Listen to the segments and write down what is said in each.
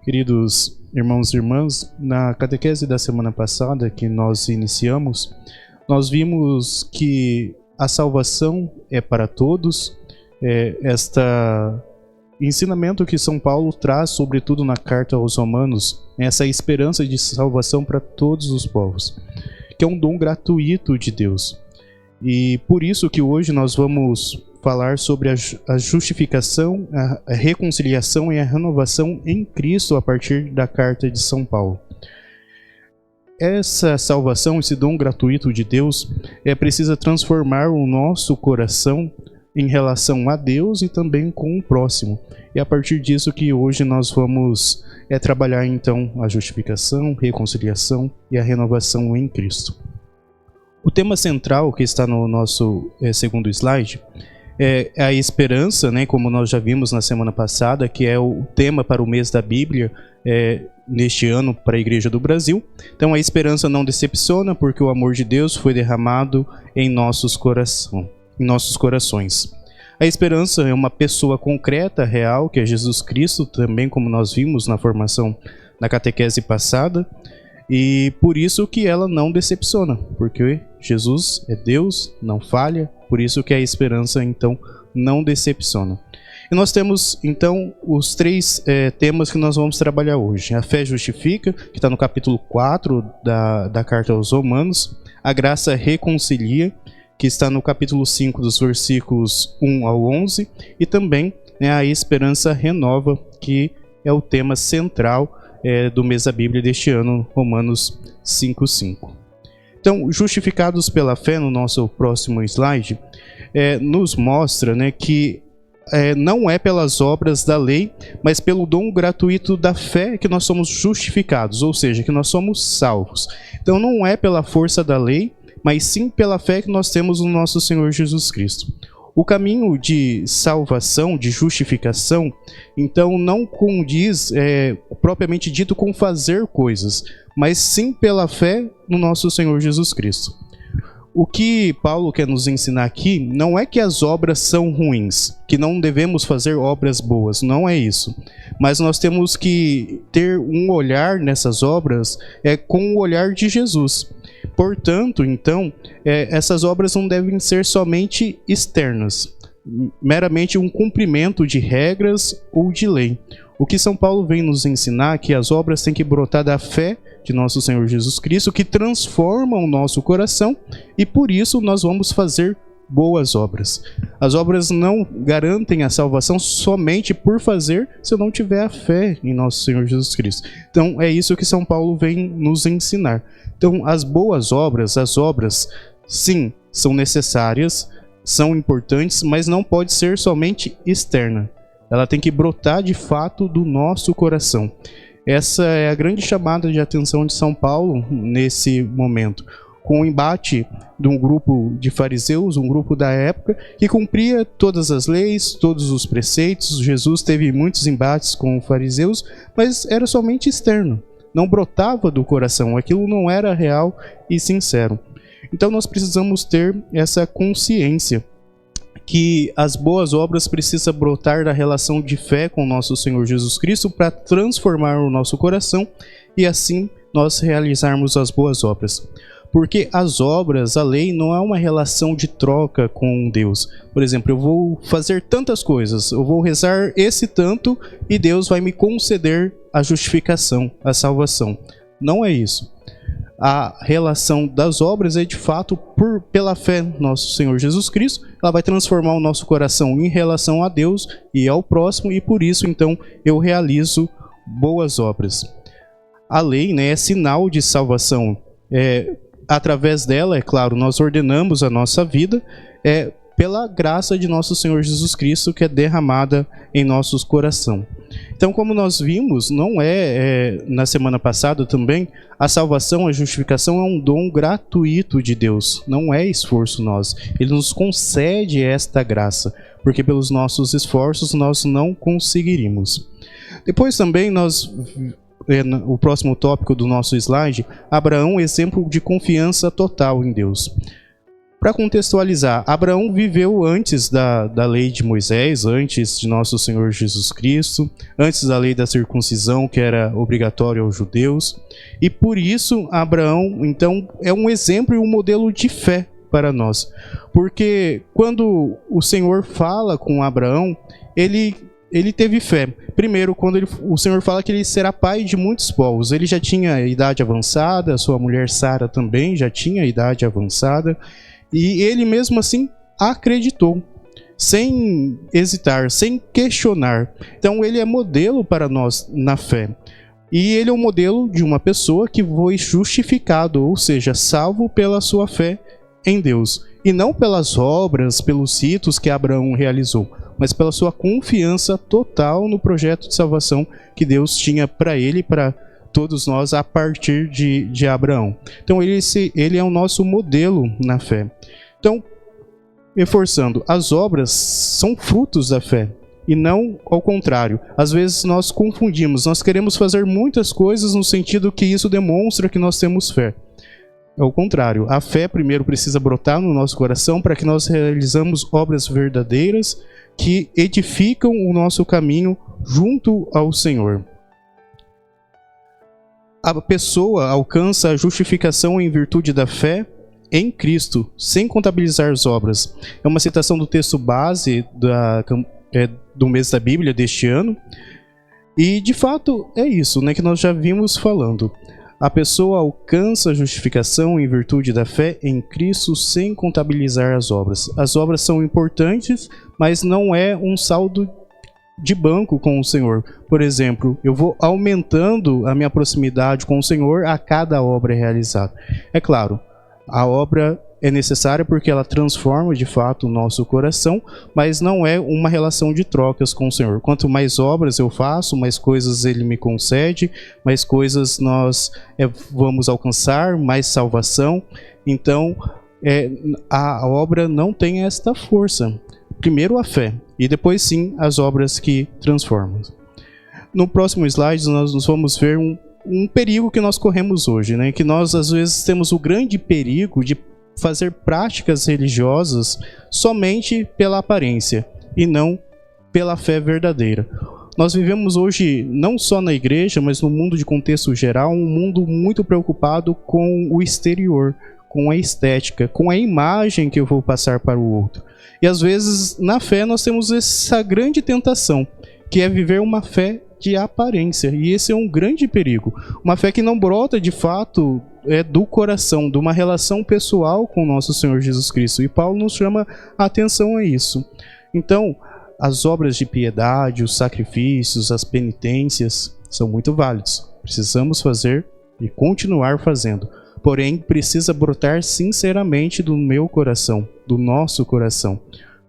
Queridos irmãos e irmãs, na catequese da semana passada que nós iniciamos, nós vimos que a salvação é para todos. Este ensinamento que São Paulo traz, sobretudo na carta aos Romanos, essa esperança de salvação para todos os povos, que é um dom gratuito de Deus. E por isso que hoje nós vamos falar sobre a justificação, a reconciliação e a renovação em Cristo a partir da carta de São Paulo. Essa salvação, esse dom gratuito de Deus, precisa transformar o nosso coração em relação a Deus e também com o próximo. E a partir disso que hoje nós vamos trabalhar então a justificação, reconciliação e a renovação em Cristo. O tema central que está no nosso segundo slide é a esperança, né, como nós já vimos na semana passada, que é o tema para o mês da Bíblia neste ano para a Igreja do Brasil. Então a esperança não decepciona, porque o amor de Deus foi derramado em nossos corações. A esperança é uma pessoa concreta, real, que é Jesus Cristo, também como nós vimos na formação na catequese passada, e por isso que ela não decepciona, porque Jesus é Deus, não falha, por isso que a esperança então não decepciona. E nós temos então os três temas que nós vamos trabalhar hoje. A fé justifica, que está no capítulo 4 da carta aos Romanos. A graça reconcilia, que está no capítulo 5 dos versículos 1 ao 11. E também a esperança renova, que é o tema central do mês da Bíblia deste ano, Romanos 5:5. Então, justificados pela fé, no nosso próximo slide, nos mostra, né, que não é pelas obras da lei, mas pelo dom gratuito da fé que nós somos justificados, ou seja, que nós somos salvos. Então não é pela força da lei, mas sim pela fé que nós temos no nosso Senhor Jesus Cristo. O caminho de salvação, de justificação, então não condiz propriamente dito com fazer coisas, mas sim pela fé no nosso Senhor Jesus Cristo. O que Paulo quer nos ensinar aqui não é que as obras são ruins, que não devemos fazer obras boas, não é isso. Mas nós temos que ter um olhar nessas obras com o olhar de Jesus. Portanto, então, essas obras não devem ser somente externas, meramente um cumprimento de regras ou de lei. O que São Paulo vem nos ensinar é que as obras têm que brotar da fé de nosso Senhor Jesus Cristo, que transforma o nosso coração, e por isso nós vamos fazer boas obras. As obras não garantem a salvação somente por fazer, se eu não tiver a fé em nosso Senhor Jesus Cristo. Então é isso que São Paulo vem nos ensinar. Então as boas obras, as obras, sim, são necessárias, são importantes, mas não pode ser somente externa. Ela tem que brotar de fato do nosso coração. Essa é a grande chamada de atenção de São Paulo nesse momento, com o embate de um grupo de fariseus, um grupo da época, que cumpria todas as leis, todos os preceitos. Jesus teve muitos embates com os fariseus, mas era somente externo, não brotava do coração, aquilo não era real e sincero. Então nós precisamos ter essa consciência que as boas obras precisam brotar da relação de fé com nosso Senhor Jesus Cristo para transformar o nosso coração e assim nós realizarmos as boas obras. Porque as obras, a lei, não é uma relação de troca com Deus. Por exemplo, eu vou fazer tantas coisas, eu vou rezar esse tanto e Deus vai me conceder a justificação, a salvação. Não é isso. A relação das obras é de fato pela fé no nosso Senhor Jesus Cristo. Ela vai transformar o nosso coração em relação a Deus e ao próximo, e por isso então eu realizo boas obras. A lei, né, é sinal de salvação. Através dela, é claro, nós ordenamos a nossa vida pela graça de nosso Senhor Jesus Cristo, que é derramada em nossos corações. Então, como nós vimos, não na semana passada também, a salvação, a justificação é um dom gratuito de Deus, não é esforço nosso. Ele nos concede esta graça, porque pelos nossos esforços nós não conseguiríamos. Depois também o próximo tópico do nosso slide, Abraão, exemplo de confiança total em Deus. Para contextualizar, Abraão viveu antes da lei de Moisés, antes de nosso Senhor Jesus Cristo, antes da lei da circuncisão, que era obrigatória aos judeus. E por isso, Abraão, então, é um exemplo e um modelo de fé para nós. Porque quando o Senhor fala com Abraão, ele teve fé. Primeiro, quando o Senhor fala que ele será pai de muitos povos. Ele já tinha idade avançada, sua mulher Sara também já tinha idade avançada. E ele mesmo assim acreditou, sem hesitar, sem questionar. Então ele é modelo para nós na fé. E ele é um modelo de uma pessoa que foi justificado, ou seja, salvo pela sua fé em Deus. E não pelas obras, pelos ritos que Abraão realizou, mas pela sua confiança total no projeto de salvação que Deus tinha para ele e para todos nós a partir de Abraão. Então ele é o nosso modelo na fé. Então, reforçando, as obras são frutos da fé e não ao contrário. Às vezes nós confundimos, nós queremos fazer muitas coisas no sentido que isso demonstra que nós temos fé. É o contrário, a fé primeiro precisa brotar no nosso coração para que nós realizamos obras verdadeiras que edificam o nosso caminho junto ao Senhor. A pessoa alcança a justificação em virtude da fé em Cristo, sem contabilizar as obras. É uma citação do texto base do mês da Bíblia deste ano. E, de fato, é isso, né, que nós já vimos falando. A pessoa alcança a justificação em virtude da fé em Cristo, sem contabilizar as obras. As obras são importantes, mas não é um saldo de banco com o Senhor. Por exemplo, eu vou aumentando a minha proximidade com o Senhor a cada obra realizada. É claro, a obra é necessária porque ela transforma de fato o nosso coração, mas não é uma relação de trocas com o Senhor. Quanto mais obras eu faço, mais coisas Ele me concede, mais coisas nós vamos alcançar, mais salvação. Então, a obra não tem esta força. Primeiro a fé, e depois sim as obras que transformam. No próximo slide nós vamos ver um perigo que nós corremos hoje, né? Que nós às vezes temos o grande perigo de fazer práticas religiosas somente pela aparência e não pela fé verdadeira. Nós vivemos hoje, não só na igreja, mas no mundo de contexto geral, um mundo muito preocupado com o exterior, com a estética, com a imagem que eu vou passar para o outro. E às vezes, na fé, nós temos essa grande tentação, que é viver uma fé de aparência. E esse é um grande perigo. Uma fé que não brota, de fato, do coração, de uma relação pessoal com o nosso Senhor Jesus Cristo. E Paulo nos chama a atenção a isso. Então, as obras de piedade, os sacrifícios, as penitências, são muito válidos. Precisamos fazer e continuar fazendo. Porém, precisa brotar sinceramente do meu coração, do nosso coração.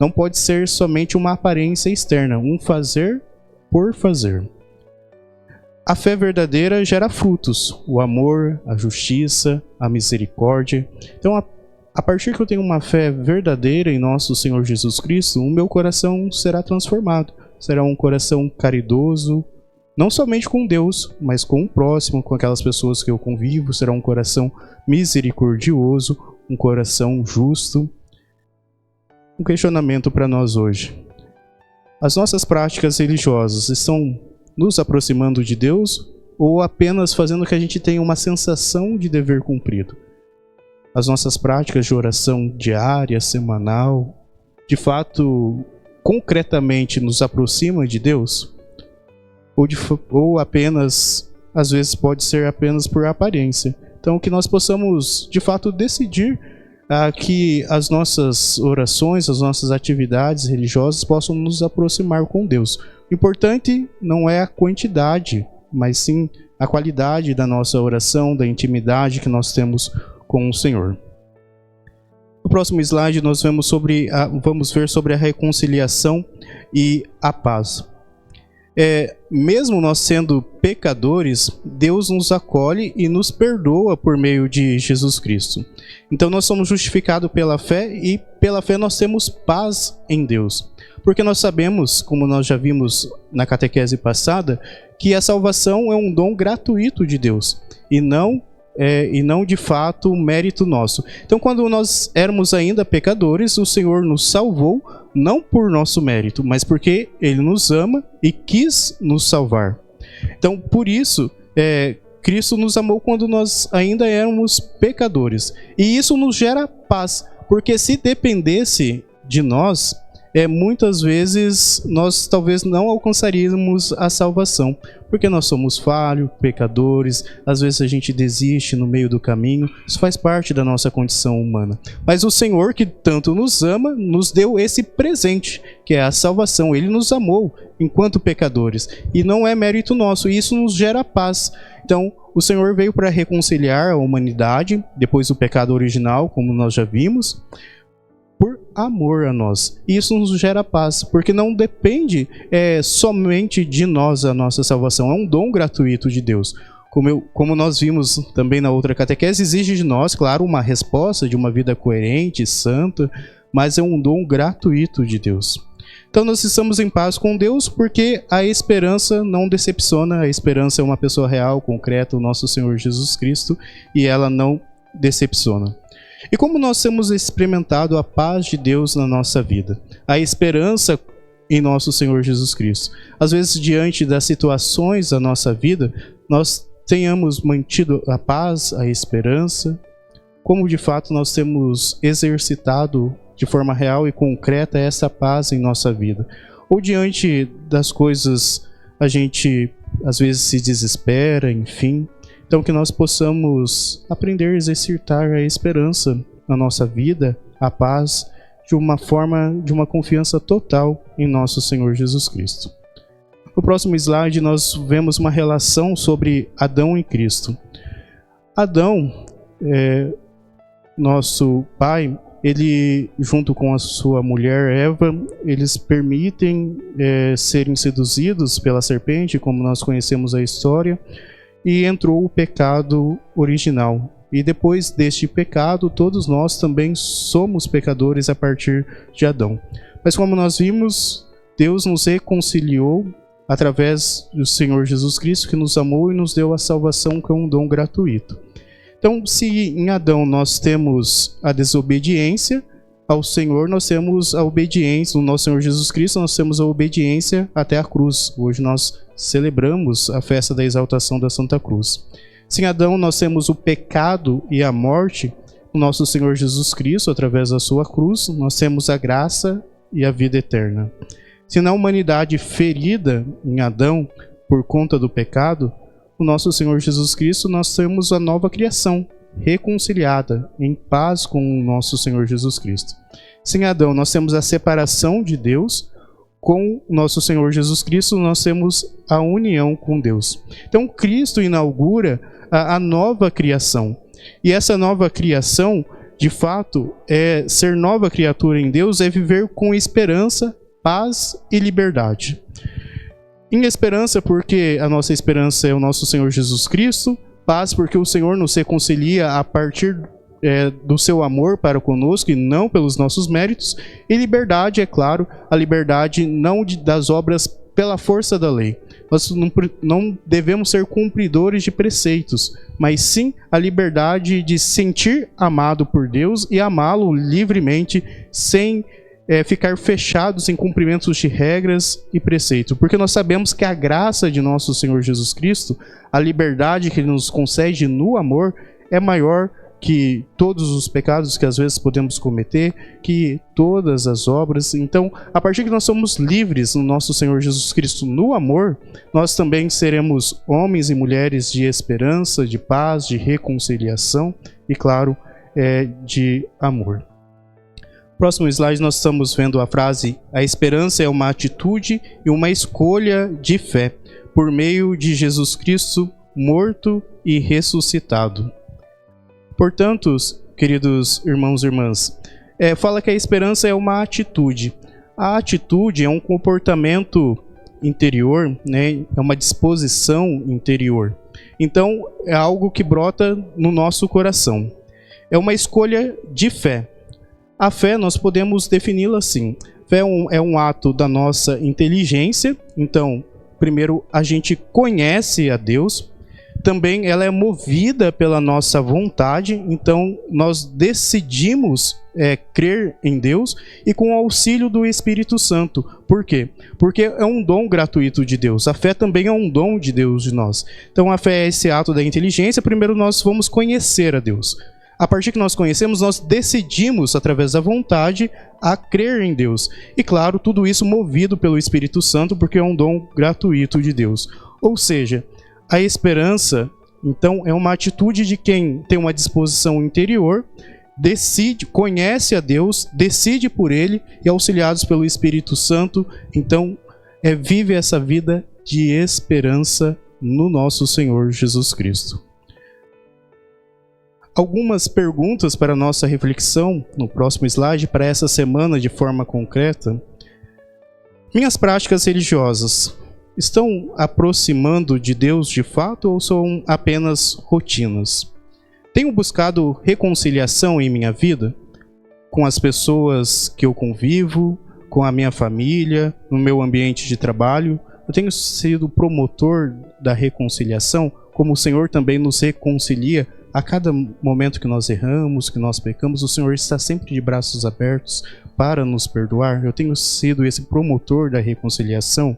Não pode ser somente uma aparência externa, um fazer por fazer. A fé verdadeira gera frutos, o amor, a justiça, a misericórdia. Então, a partir que eu tenho uma fé verdadeira em nosso Senhor Jesus Cristo, o meu coração será transformado. Será um coração caridoso, não somente com Deus, mas com o próximo, com aquelas pessoas que eu convivo. Será um coração misericordioso, um coração justo. Um questionamento para nós hoje. As nossas práticas religiosas estão nos aproximando de Deus ou apenas fazendo que a gente tenha uma sensação de dever cumprido? As nossas práticas de oração diária, semanal, de fato, concretamente nos aproximam de Deus? Ou apenas, às vezes pode ser apenas por aparência. Então que nós possamos de fato decidir que as nossas orações, as nossas atividades religiosas possam nos aproximar com Deus. O importante não é a quantidade, mas sim a qualidade da nossa oração, da intimidade que nós temos com o Senhor. No próximo slide nós vamos ver sobre a reconciliação e a paz. Mesmo nós sendo pecadores, Deus nos acolhe e nos perdoa por meio de Jesus Cristo. Então nós somos justificados pela fé e pela fé nós temos paz em Deus. Porque nós sabemos, como nós já vimos na catequese passada, que a salvação é um dom gratuito de Deus e não e não de fato mérito nosso. Então, quando nós éramos ainda pecadores, o Senhor nos salvou, não por nosso mérito, mas porque Ele nos ama e quis nos salvar. Então, por isso, Cristo nos amou quando nós ainda éramos pecadores. E isso nos gera paz, porque se dependesse de nós, muitas vezes nós talvez não alcançaríamos a salvação, porque nós somos falhos, pecadores, às vezes a gente desiste no meio do caminho, isso faz parte da nossa condição humana. Mas o Senhor, que tanto nos ama, nos deu esse presente, que é a salvação. Ele nos amou enquanto pecadores, e não é mérito nosso, e isso nos gera paz. Então, o Senhor veio para reconciliar a humanidade, depois do pecado original, como nós já vimos, por amor a nós. E isso nos gera paz, porque não depende somente de nós a nossa salvação, é um dom gratuito de Deus. Como nós vimos também na outra catequese, exige de nós, claro, uma resposta de uma vida coerente, santa, mas é um dom gratuito de Deus. Então nós estamos em paz com Deus porque a esperança não decepciona, a esperança é uma pessoa real, concreta, o nosso Senhor Jesus Cristo, e ela não decepciona. E como nós temos experimentado a paz de Deus na nossa vida, a esperança em nosso Senhor Jesus Cristo. Às vezes, diante das situações da nossa vida, nós tenhamos mantido a paz, a esperança, como de fato nós temos exercitado de forma real e concreta essa paz em nossa vida. Ou diante das coisas a gente às vezes se desespera, enfim. Então que nós possamos aprender a exercitar a esperança na nossa vida, a paz, de uma forma, de uma confiança total em nosso Senhor Jesus Cristo. No próximo slide nós vemos uma relação sobre Adão e Cristo. Adão, nosso pai, ele junto com a sua mulher Eva, eles permitem serem seduzidos pela serpente, como nós conhecemos a história, e entrou o pecado original. E depois deste pecado, todos nós também somos pecadores a partir de Adão. Mas como nós vimos, Deus nos reconciliou através do Senhor Jesus Cristo, que nos amou e nos deu a salvação, que é um dom gratuito. Então, se em Adão nós temos a desobediência ao Senhor, nós temos a obediência, no nosso Senhor Jesus Cristo, nós temos a obediência até a cruz. Hoje nós celebramos a festa da exaltação da Santa Cruz. Se em Adão nós temos o pecado e a morte, no nosso Senhor Jesus Cristo, através da sua cruz, nós temos a graça e a vida eterna. Se na humanidade ferida em Adão por conta do pecado, no nosso Senhor Jesus Cristo nós temos a nova criação, reconciliada, em paz com o nosso Senhor Jesus Cristo. Se em Adão nós temos a separação de Deus, com o nosso Senhor Jesus Cristo nós temos a união com Deus. Então Cristo inaugura a nova criação. E essa nova criação, de fato, ser nova criatura em Deus é viver com esperança, paz e liberdade. Em esperança, porque a nossa esperança é o nosso Senhor Jesus Cristo. Paz, porque o Senhor nos reconcilia a partir do seu amor para conosco e não pelos nossos méritos. E liberdade, é claro, a liberdade não das obras pela força da lei. Nós não devemos ser cumpridores de preceitos, mas sim a liberdade de sentir amado por Deus e amá-lo livremente, sem ficar fechados em cumprimentos de regras e preceitos. Porque nós sabemos que a graça de nosso Senhor Jesus Cristo, a liberdade que Ele nos concede no amor, é maior que todos os pecados que às vezes podemos cometer, que todas as obras. Então, a partir que nós somos livres no nosso Senhor Jesus Cristo no amor, nós também seremos homens e mulheres de esperança, de paz, de reconciliação e, claro, de amor. Próximo slide nós estamos vendo a frase: a esperança é uma atitude e uma escolha de fé, por meio de Jesus Cristo morto e ressuscitado. Portanto, queridos irmãos e irmãs, fala que a esperança é uma atitude. A atitude é um comportamento interior, né? É uma disposição interior. Então, é algo que brota no nosso coração. É uma escolha de fé. A fé nós podemos defini-la assim. Fé é um ato da nossa inteligência. Então, primeiro a gente conhece a Deus. também ela é movida pela nossa vontade, então nós decidimos crer em Deus e com o auxílio do Espírito Santo. Por quê? Porque é um dom gratuito de Deus. A fé também é um dom de Deus de nós. Então a fé é esse ato da inteligência. Primeiro nós vamos conhecer a Deus. A partir que nós conhecemos, nós decidimos, através da vontade, a crer em Deus. E claro, tudo isso movido pelo Espírito Santo, porque é um dom gratuito de Deus. Ou seja, a esperança, então, é uma atitude de quem tem uma disposição interior, decide, conhece a Deus, decide por Ele e, auxiliados pelo Espírito Santo, então, vive essa vida de esperança no nosso Senhor Jesus Cristo. Algumas perguntas para a nossa reflexão no próximo slide, para essa semana de forma concreta. Minhas práticas religiosas estão aproximando de Deus de fato ou são apenas rotinas? Tenho buscado reconciliação em minha vida com as pessoas que eu convivo, com a minha família, no meu ambiente de trabalho? Eu tenho sido promotor da reconciliação, como o Senhor também nos reconcilia a cada momento que nós erramos, que nós pecamos. O Senhor está sempre de braços abertos para nos perdoar. Eu tenho sido esse promotor da reconciliação.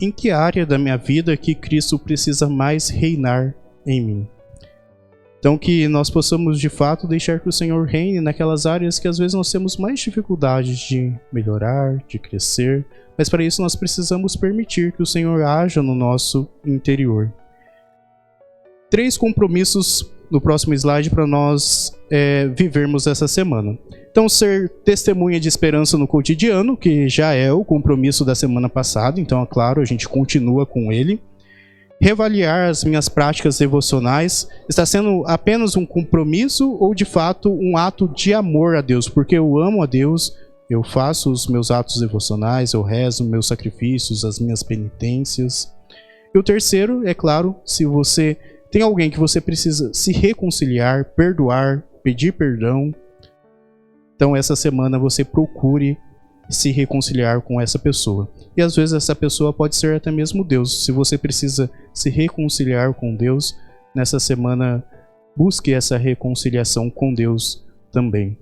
Em que área da minha vida que Cristo precisa mais reinar em mim? Então que nós possamos de fato deixar que o Senhor reine naquelas áreas que às vezes nós temos mais dificuldades de melhorar, de crescer, mas para isso nós precisamos permitir que o Senhor haja no nosso interior. 3 compromissos no próximo slide para nós vivermos essa semana. Então, ser testemunha de esperança no cotidiano, que já é o compromisso da semana passada, então, é claro, a gente continua com ele. Reavaliar as minhas práticas devocionais. Está sendo apenas um compromisso ou, de fato, um ato de amor a Deus? Porque eu amo a Deus, eu faço os meus atos devocionais, eu rezo meus sacrifícios, as minhas penitências. E o terceiro, é claro, se você tem alguém que você precisa se reconciliar, perdoar, pedir perdão, então essa semana você procure se reconciliar com essa pessoa. E às vezes essa pessoa pode ser até mesmo Deus. Se você precisa se reconciliar com Deus, nessa semana busque essa reconciliação com Deus também.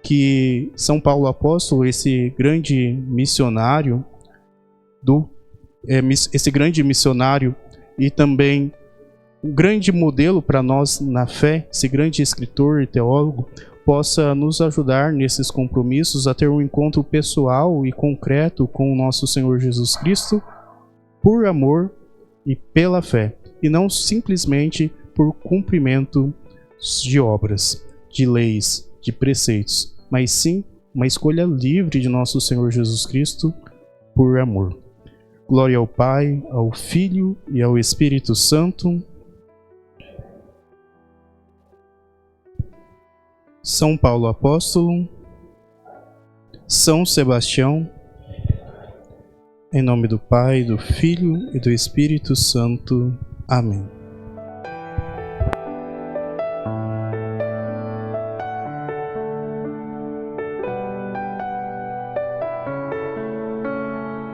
Que São Paulo Apóstolo, esse grande missionário, e também um grande modelo para nós na fé, esse grande escritor e teólogo, possa nos ajudar nesses compromissos a ter um encontro pessoal e concreto com o nosso Senhor Jesus Cristo por amor e pela fé, e não simplesmente por cumprimento de obras, de leis, de preceitos, mas sim uma escolha livre de nosso Senhor Jesus Cristo por amor. Glória ao Pai, ao Filho e ao Espírito Santo. São Paulo Apóstolo, São Sebastião, em nome do Pai, do Filho e do Espírito Santo. Amém.